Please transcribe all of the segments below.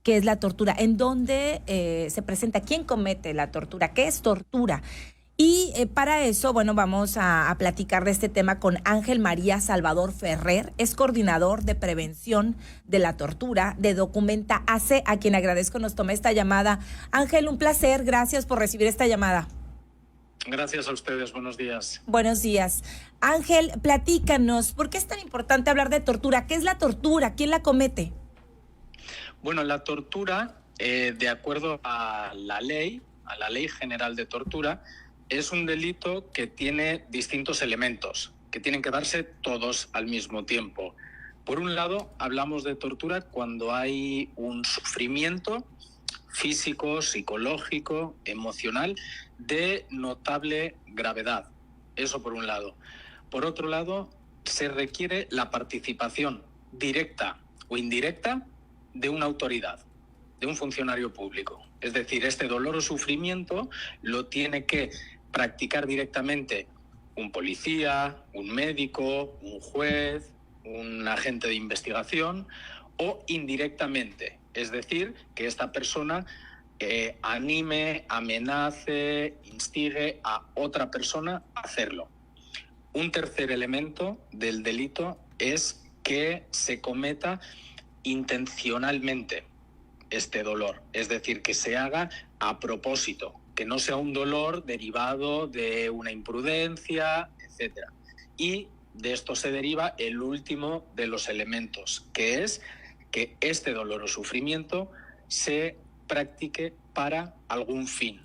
qué es la tortura, en dónde se presenta, quién comete la tortura, qué es tortura. Y para eso, bueno, vamos a platicar de este tema con Ángel María Salvador Ferrer, es coordinador de prevención de la tortura de Documenta AC, a quien agradezco nos tome esta llamada. Ángel, un placer, gracias por recibir esta llamada. Gracias a ustedes, buenos días. Buenos días. Ángel, platícanos, ¿por qué es tan importante hablar de tortura? ¿Qué es la tortura? ¿Quién la comete? Bueno, la tortura, de acuerdo a la Ley General de Tortura, es un delito que tiene distintos elementos, que tienen que darse todos al mismo tiempo. Por un lado, hablamos de tortura cuando hay un sufrimiento físico, psicológico, emocional, de notable gravedad. Eso por un lado. Por otro lado, se requiere la participación directa o indirecta de una autoridad, de un funcionario público. Es decir, este dolor o sufrimiento lo tiene que practicar directamente un policía, un médico, un juez, un agente de investigación, o indirectamente. Es decir, que esta persona anime, amenace, instigue a otra persona a hacerlo. Un tercer elemento del delito es que se cometa intencionalmente este dolor, es decir, que se haga a propósito, que no sea un dolor derivado de una imprudencia, etc. Y de esto se deriva el último de los elementos, que es que este dolor o sufrimiento se practique para algún fin,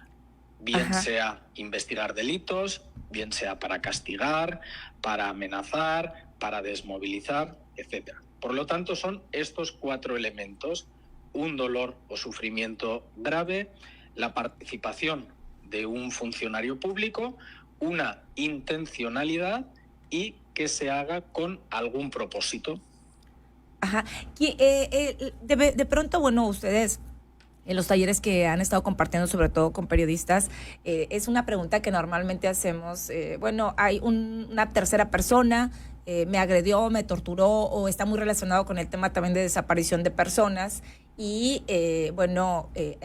bien sea investigar delitos, bien sea para castigar, para amenazar, para desmovilizar, etc. Por lo tanto, son estos 4 elementos: un dolor o sufrimiento grave, la participación de un funcionario público, una intencionalidad y que se haga con algún propósito. Ajá. De pronto, bueno, ustedes en los talleres que han estado compartiendo, sobre todo con periodistas, es una pregunta que normalmente hacemos. Bueno, hay una tercera persona, me agredió, me torturó, o está muy relacionado con el tema también de desaparición de personas. Y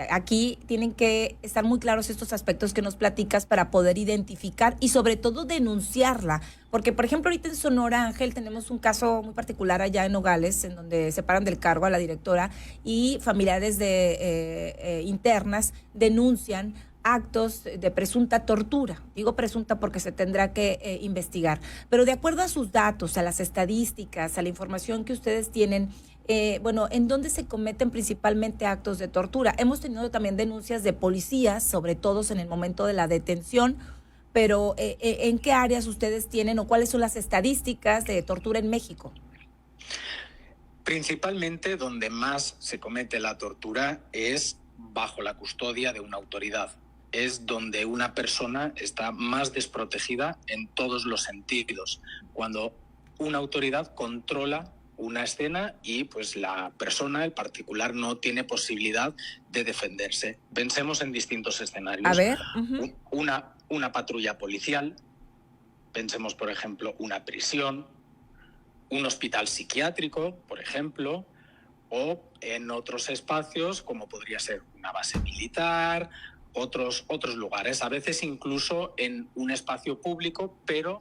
aquí tienen que estar muy claros estos aspectos que nos platicas para poder identificar y sobre todo denunciarla. Porque, por ejemplo, ahorita en Sonora, Ángel, tenemos un caso muy particular allá en Nogales, en donde separan del cargo a la directora y familiares de internas denuncian actos de presunta tortura. Digo presunta porque se tendrá que investigar. Pero de acuerdo a sus datos, a las estadísticas, a la información que ustedes tienen, ¿en dónde se cometen principalmente actos de tortura? Hemos tenido también denuncias de policías, sobre todo en el momento de la detención, pero ¿en qué áreas ustedes tienen o cuáles son las estadísticas de tortura en México? Principalmente donde más se comete la tortura es bajo la custodia de una autoridad. Es donde una persona está más desprotegida en todos los sentidos. Cuando una autoridad controla una escena y pues la persona, el particular, no tiene posibilidad de defenderse. Pensemos en distintos escenarios. A ver. Una patrulla policial, pensemos, por ejemplo, una prisión, un hospital psiquiátrico, por ejemplo, o en otros espacios como podría ser una base militar, otros lugares, a veces incluso en un espacio público, pero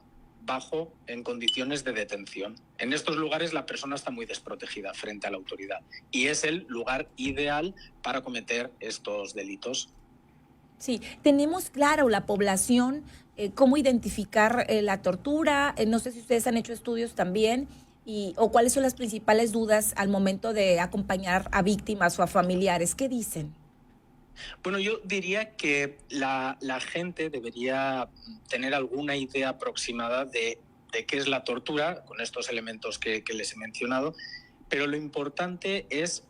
en condiciones de detención. En estos lugares la persona está muy desprotegida frente a la autoridad y es el lugar ideal para cometer estos delitos. Sí, tenemos claro la población, cómo identificar la tortura, no sé si ustedes han hecho estudios también, o cuáles son las principales dudas al momento de acompañar a víctimas o a familiares. ¿Qué dicen? Bueno, yo diría que la gente debería tener alguna idea aproximada de qué es la tortura, con estos elementos que les he mencionado, pero lo importante es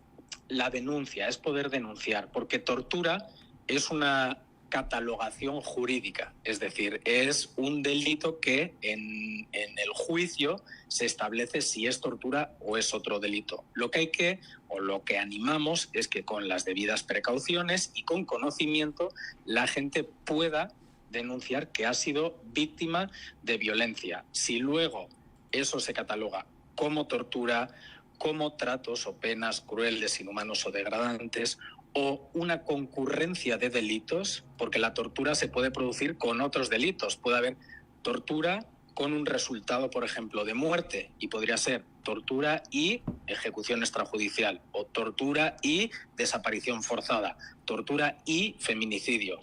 la denuncia, es poder denunciar, porque tortura es una catalogación jurídica, es decir, es un delito que en el juicio se establece si es tortura o es otro delito. Lo que animamos es que con las debidas precauciones y con conocimiento la gente pueda denunciar que ha sido víctima de violencia. Si luego eso se cataloga como tortura, como tratos o penas crueles, inhumanos o degradantes, o una concurrencia de delitos, porque la tortura se puede producir con otros delitos. Puede haber tortura con un resultado, por ejemplo, de muerte, y podría ser tortura y ejecución extrajudicial, o tortura y desaparición forzada, tortura y feminicidio.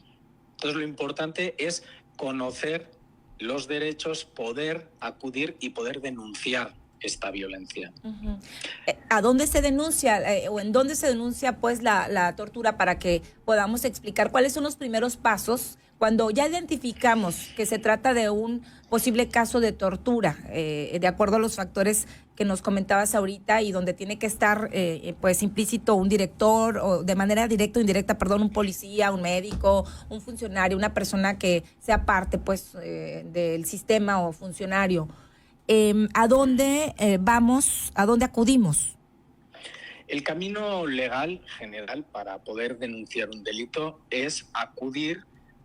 Entonces, lo importante es conocer los derechos, poder acudir y poder denunciar esta violencia. Uh-huh. ¿A dónde se denuncia o en dónde se denuncia pues la tortura, para que podamos explicar cuáles son los primeros pasos cuando ya identificamos que se trata de un posible caso de tortura, de acuerdo a los factores que nos comentabas ahorita, y donde tiene que estar pues implícito un director, o de manera directa o indirecta, perdón, un policía, un médico, un funcionario, una persona que sea parte pues del sistema o funcionario? ¿A dónde vamos, a dónde acudimos? El camino legal general para poder denunciar un delito es acudir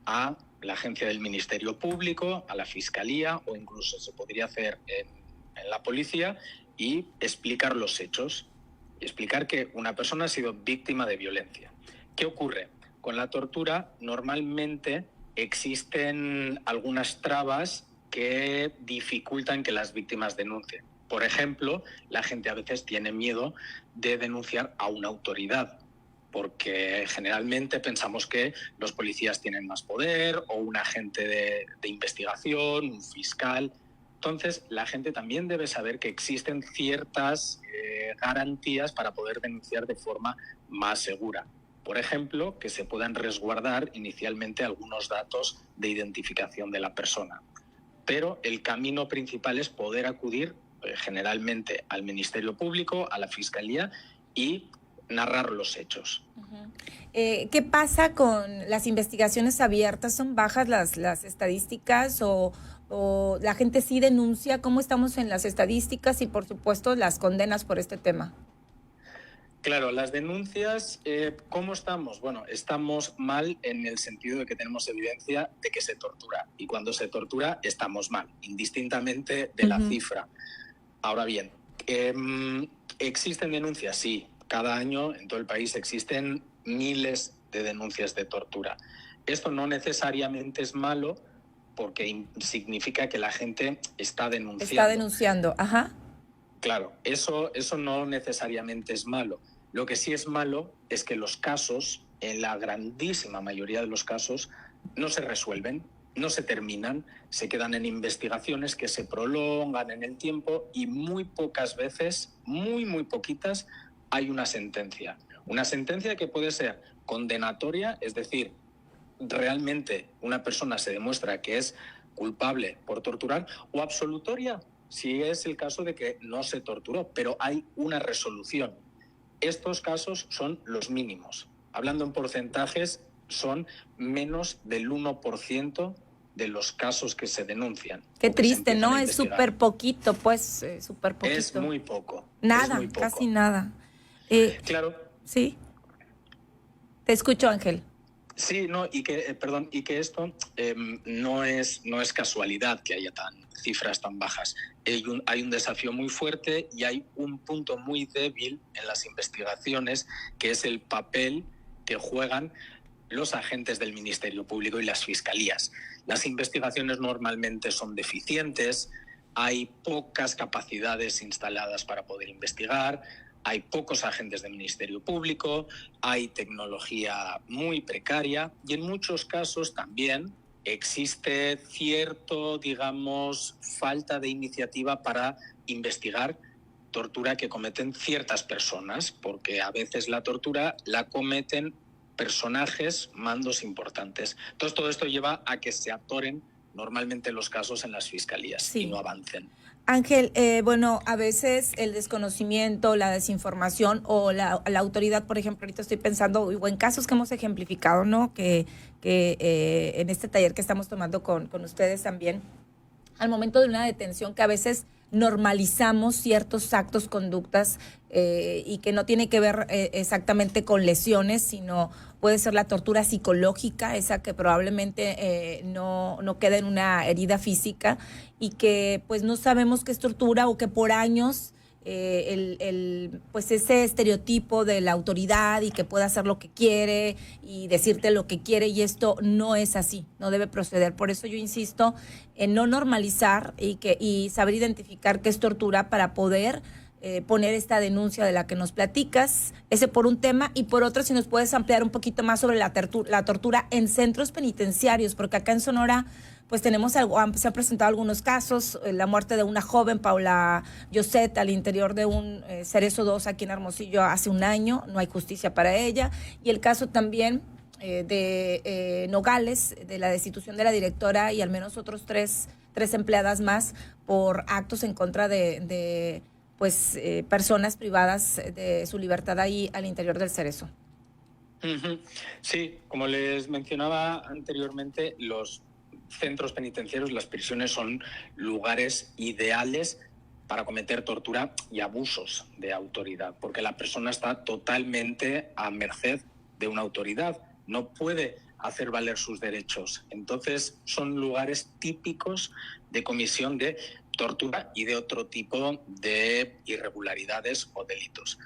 a la agencia del Ministerio Público, a la Fiscalía, o incluso se podría hacer en la policía, y explicar los hechos, explicar que una persona ha sido víctima de violencia. ¿Qué ocurre? Con la tortura normalmente existen algunas trabas que dificultan que las víctimas denuncien. Por ejemplo, la gente a veces tiene miedo de denunciar a una autoridad, porque generalmente pensamos que los policías tienen más poder, o un agente de investigación, un fiscal. Entonces, la gente también debe saber que existen ciertas garantías para poder denunciar de forma más segura. Por ejemplo, que se puedan resguardar inicialmente algunos datos de identificación de la persona. Pero el camino principal es poder acudir generalmente al Ministerio Público, a la Fiscalía, y narrar los hechos. Uh-huh. ¿Qué pasa con las investigaciones abiertas? ¿Son bajas las estadísticas o la gente sí denuncia? ¿Cómo estamos en las estadísticas y, por supuesto, las condenas por este tema? Claro, las denuncias, ¿cómo estamos? Bueno, estamos mal en el sentido de que tenemos evidencia de que se tortura. Y cuando se tortura, estamos mal, indistintamente de la cifra. Ahora bien, ¿existen denuncias? Sí. Cada año en todo el país existen miles de denuncias de tortura. Esto no necesariamente es malo, porque significa que la gente está denunciando. Está denunciando, ajá. Claro, eso no necesariamente es malo. Lo que sí es malo es que los casos, en la grandísima mayoría de los casos, no se resuelven, no se terminan, se quedan en investigaciones que se prolongan en el tiempo, y muy pocas veces, muy poquitas, hay una sentencia. Una sentencia que puede ser condenatoria, es decir, realmente una persona se demuestra que es culpable por torturar, o absolutoria, si es el caso de que no se torturó, pero hay una resolución. Estos casos son los mínimos. Hablando en porcentajes, son menos del 1% de los casos que se denuncian. Qué triste, ¿no? Es súper poquito, pues, súper poquito. Es muy poco. Nada, muy poco. Casi nada. Claro. Sí. Te escucho, Ángel. Sí, no, y que esto no es casualidad que haya cifras tan bajas. Hay un desafío muy fuerte, y hay un punto muy débil en las investigaciones, que es el papel que juegan los agentes del Ministerio Público y las fiscalías. Las investigaciones normalmente son deficientes, hay pocas capacidades instaladas para poder investigar, hay pocos agentes del Ministerio Público, hay tecnología muy precaria, y en muchos casos también existe cierto, falta de iniciativa para investigar tortura que cometen ciertas personas, porque a veces la tortura la cometen personajes, mandos importantes. Entonces, todo esto lleva a que se atoren normalmente los casos en las fiscalías, y no avancen. Ángel, a veces el desconocimiento, la desinformación, o la autoridad, por ejemplo, ahorita estoy pensando, o en casos que hemos ejemplificado, ¿no? Que en este taller que estamos tomando con ustedes también, al momento de una detención, que a veces normalizamos ciertos actos, conductas, y que no tiene que ver exactamente con lesiones, sino puede ser la tortura psicológica, esa que probablemente no queda en una herida física, y que pues no sabemos que es tortura, o que por años pues ese estereotipo de la autoridad y que puede hacer lo que quiere y decirte lo que quiere, y esto no es así, no debe proceder. Por eso yo insisto en no normalizar y saber identificar qué es tortura para poder poner esta denuncia de la que nos platicas, ese por un tema, y por otro, si nos puedes ampliar un poquito más sobre la tortura en centros penitenciarios, porque acá en Sonora pues tenemos se han presentado algunos casos, la muerte de una joven, Paula Yoset, al interior de un Cerezo 2 aquí en Hermosillo hace un año, no hay justicia para ella, y el caso también de Nogales, de la destitución de la directora y al menos otros tres empleadas más por actos en contra de personas privadas de su libertad ahí al interior del Cerezo. Sí, como les mencionaba anteriormente, los centros penitenciarios, las prisiones, son lugares ideales para cometer tortura y abusos de autoridad, porque la persona está totalmente a merced de una autoridad, no puede hacer valer sus derechos. Entonces son lugares típicos de comisión de tortura y de otro tipo de irregularidades o delitos.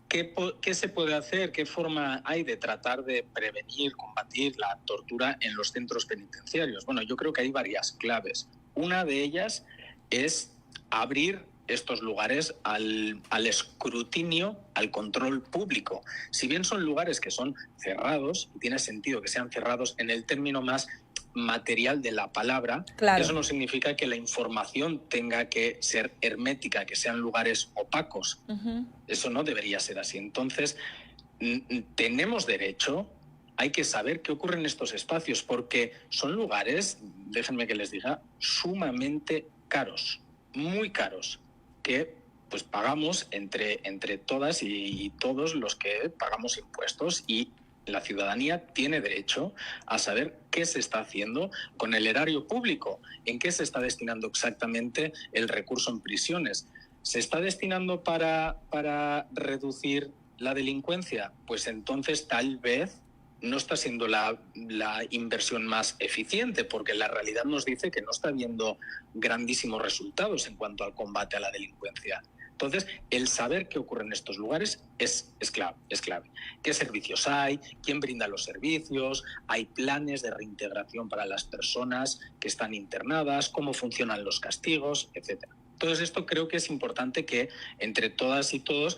¿Qué se puede hacer? ¿Qué forma hay de tratar de prevenir, combatir la tortura en los centros penitenciarios? Bueno, yo creo que hay varias claves. Una de ellas es abrir estos lugares al escrutinio, al control público. Si bien son lugares que son cerrados, y tiene sentido que sean cerrados en el término más material de la palabra, claro, eso no significa que la información tenga que ser hermética, que sean lugares opacos. Eso no debería ser así. Entonces, tenemos derecho, hay que saber qué ocurre en estos espacios, porque son lugares, déjenme que les diga, sumamente caros, muy caros, que pues pagamos entre todas y todos los que pagamos impuestos, y la ciudadanía tiene derecho a saber qué se está haciendo con el erario público, en qué se está destinando exactamente el recurso en prisiones. ¿Se está destinando para reducir la delincuencia? Pues entonces tal vez no está siendo la inversión más eficiente, porque la realidad nos dice que no está habiendo grandísimos resultados en cuanto al combate a la delincuencia. Entonces, el saber qué ocurre en estos lugares es clave. ¿Qué servicios hay? ¿Quién brinda los servicios? ¿Hay planes de reintegración para las personas que están internadas? ¿Cómo funcionan los castigos? Etcétera. Todo esto creo que es importante que entre todas y todos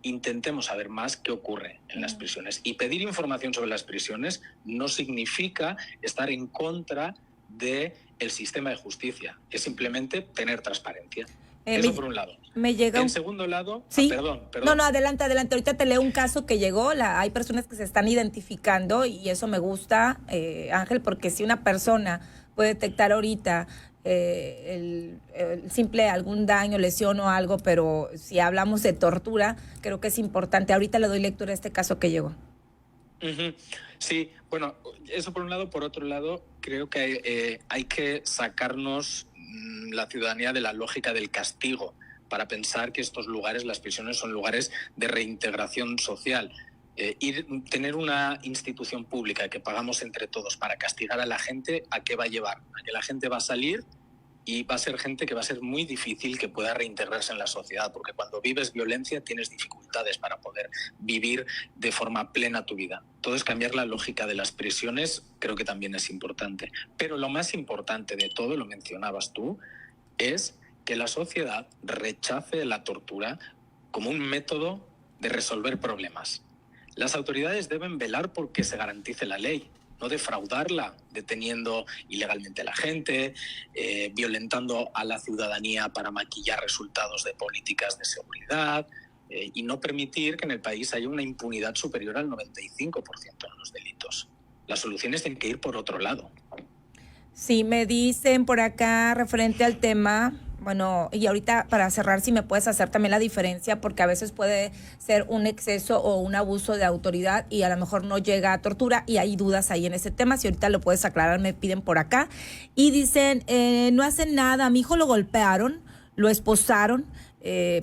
intentemos saber más qué ocurre en las prisiones. Y pedir información sobre las prisiones no significa estar en contra del sistema de justicia, es simplemente tener transparencia. Eso por un lado. Me llega en segundo lado, sí. Perdón. No, adelante. Ahorita te leo un caso que llegó. Hay personas que se están identificando y eso me gusta, Ángel, porque si una persona puede detectar ahorita el simple algún daño, lesión o algo, pero si hablamos de tortura, creo que es importante. Ahorita le doy lectura a este caso que llegó. Sí, bueno, eso por un lado. Por otro lado, creo que hay que sacarnos la ciudadanía de la lógica del castigo para pensar que estos lugares, las prisiones, son lugares de reintegración social. Tener una institución pública que pagamos entre todos para castigar a la gente, ¿a qué va a llevar? A que la gente va a salir y va a ser gente que va a ser muy difícil que pueda reintegrarse en la sociedad, porque cuando vives violencia tienes dificultades para poder vivir de forma plena tu vida. Entonces, cambiar la lógica de las prisiones creo que también es importante. Pero lo más importante de todo, lo mencionabas tú, es que la sociedad rechace la tortura como un método de resolver problemas. Las autoridades deben velar por que se garantice la ley, no defraudarla, deteniendo ilegalmente a la gente, violentando a la ciudadanía para maquillar resultados de políticas de seguridad, y no permitir que en el país haya una impunidad superior al 95% en los delitos. Las soluciones tienen que ir por otro lado. Sí, me dicen por acá referente al tema. Bueno, y ahorita para cerrar, si me puedes hacer también la diferencia, porque a veces puede ser un exceso o un abuso de autoridad y a lo mejor no llega a tortura y hay dudas ahí en ese tema. Si ahorita lo puedes aclarar, me piden por acá. Y dicen, no hacen nada, a mi hijo lo golpearon, lo esposaron,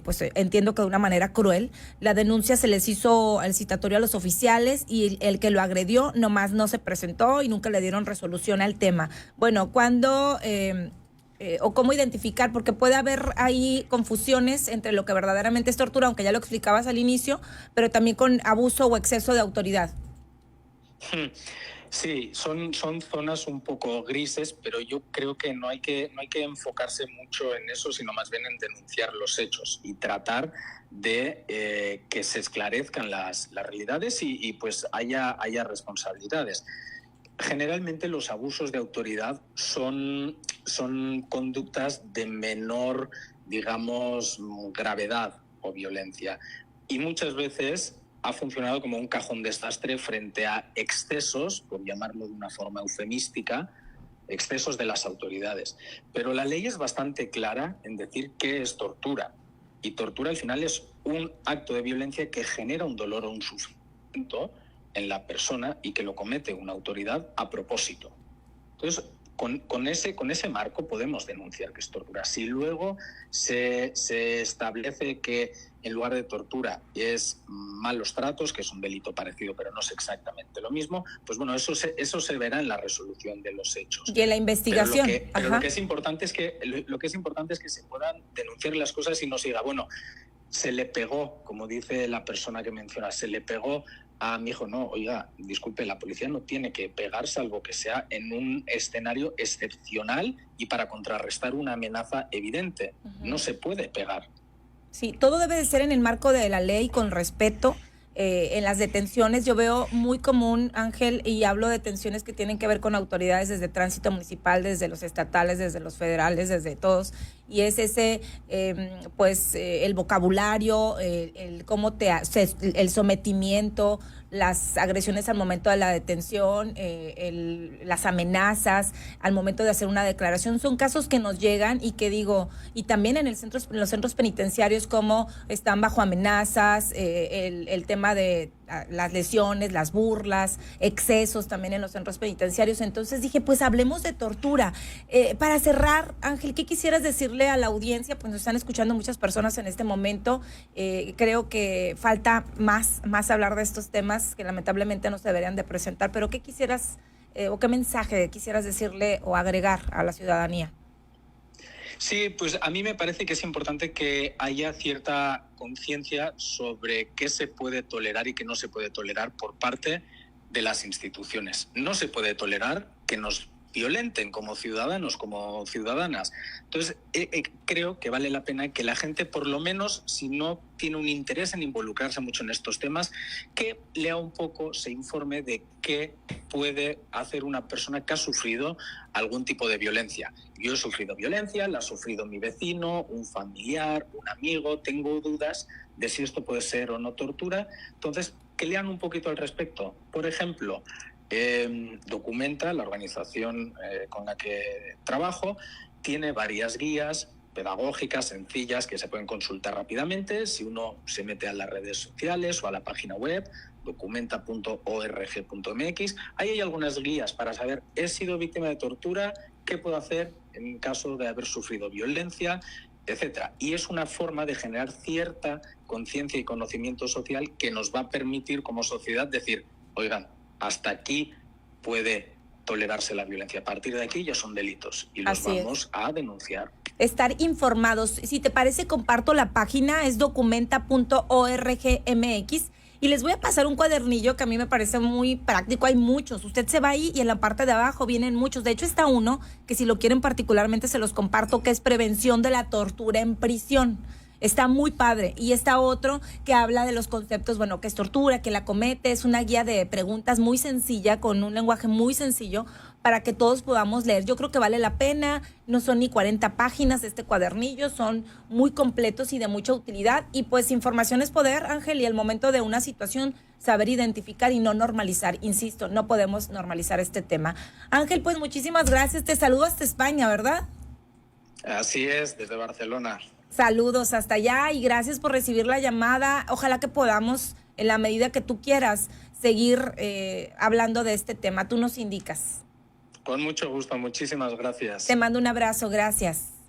pues entiendo que de una manera cruel. La denuncia se les hizo el citatorio a los oficiales y el que lo agredió nomás no se presentó y nunca le dieron resolución al tema. Bueno, cuando o cómo identificar, porque puede haber ahí confusiones entre lo que verdaderamente es tortura, aunque ya lo explicabas al inicio, pero también con abuso o exceso de autoridad. Sí, son zonas un poco grises, pero yo creo que no hay que enfocarse mucho en eso, sino más bien en denunciar los hechos y tratar de que se esclarezcan las realidades y pues haya responsabilidades. Generalmente los abusos de autoridad son conductas de menor, digamos, gravedad o violencia. Y muchas veces ha funcionado como un cajón desastre frente a excesos, por llamarlo de una forma eufemística, excesos de las autoridades. Pero la ley es bastante clara en decir qué es tortura. Y tortura al final es un acto de violencia que genera un dolor o un sufrimiento en la persona y que lo comete una autoridad a propósito. Entonces, con ese marco podemos denunciar que es tortura. Si luego se establece que en lugar de tortura es malos tratos, que es un delito parecido pero no es exactamente lo mismo, pues bueno, eso se verá en la resolución de los hechos. Y en la investigación. Pero lo que es importante es que se puedan denunciar las cosas y no se diga, bueno, se le pegó, como dice la persona que menciona, se le pegó a mi hijo. No, oiga, disculpe, la policía no tiene que pegar salvo que sea en un escenario excepcional y para contrarrestar una amenaza evidente. No se puede pegar. Sí, todo debe de ser en el marco de la ley, con respeto. En las detenciones yo veo muy común, Ángel, y hablo de detenciones que tienen que ver con autoridades desde tránsito municipal, desde los estatales, desde los federales, desde todos, y es ese, el vocabulario, el sometimiento, las agresiones al momento de la detención, las amenazas al momento de hacer una declaración, son casos que nos llegan y que digo, y también en los centros penitenciarios, como están bajo amenazas, el tema de las lesiones, las burlas, excesos también en los centros penitenciarios. Entonces dije, pues hablemos de tortura. Para cerrar, Ángel, ¿qué quisieras decirle a la audiencia? Pues nos están escuchando muchas personas en este momento. Creo que falta más hablar de estos temas que lamentablemente no se deberían de presentar, pero ¿qué quisieras o qué mensaje quisieras decirle o agregar a la ciudadanía? Sí, pues a mí me parece que es importante que haya cierta conciencia sobre qué se puede tolerar y qué no se puede tolerar por parte de las instituciones. No se puede tolerar que nos violenten como ciudadanos, como ciudadanas. Entonces, creo que vale la pena que la gente, por lo menos, si no tiene un interés en involucrarse mucho en estos temas, que lea un poco, se informe de qué puede hacer una persona que ha sufrido algún tipo de violencia. Yo he sufrido violencia, la ha sufrido mi vecino, un familiar, un amigo, tengo dudas de si esto puede ser o no tortura. Entonces, que lean un poquito al respecto. Por ejemplo, Documenta, la organización con la que trabajo, tiene varias guías pedagógicas sencillas que se pueden consultar rápidamente si uno se mete a las redes sociales o a la página web documenta.org.mx. Ahí hay algunas guías para saber, he sido víctima de tortura, qué puedo hacer en caso de haber sufrido violencia, etcétera. Y es una forma de generar cierta conciencia y conocimiento social que nos va a permitir como sociedad decir, oigan, hasta aquí puede tolerarse la violencia. A partir de aquí ya son delitos y los vamos a denunciar. Estar informados. Si te parece, comparto la página, es documenta.org.mx, y les voy a pasar un cuadernillo que a mí me parece muy práctico. Hay muchos. Usted se va ahí y en la parte de abajo vienen muchos. De hecho, está uno que si lo quieren particularmente se los comparto, que es prevención de la tortura en prisión. Está muy padre. Y está otro que habla de los conceptos, bueno, qué es tortura, quién la comete. Es una guía de preguntas muy sencilla, con un lenguaje muy sencillo, para que todos podamos leer. Yo creo que vale la pena. No son ni 40 páginas de este cuadernillo, son muy completos y de mucha utilidad. Y pues información es poder, Ángel, y al momento de una situación, saber identificar y no normalizar. Insisto, no podemos normalizar este tema. Ángel, pues muchísimas gracias. Te saludo hasta España, ¿verdad? Así es, desde Barcelona. Saludos hasta allá y gracias por recibir la llamada. Ojalá que podamos, en la medida que tú quieras, seguir hablando de este tema. Tú nos indicas. Con mucho gusto, muchísimas gracias. Te mando un abrazo, gracias.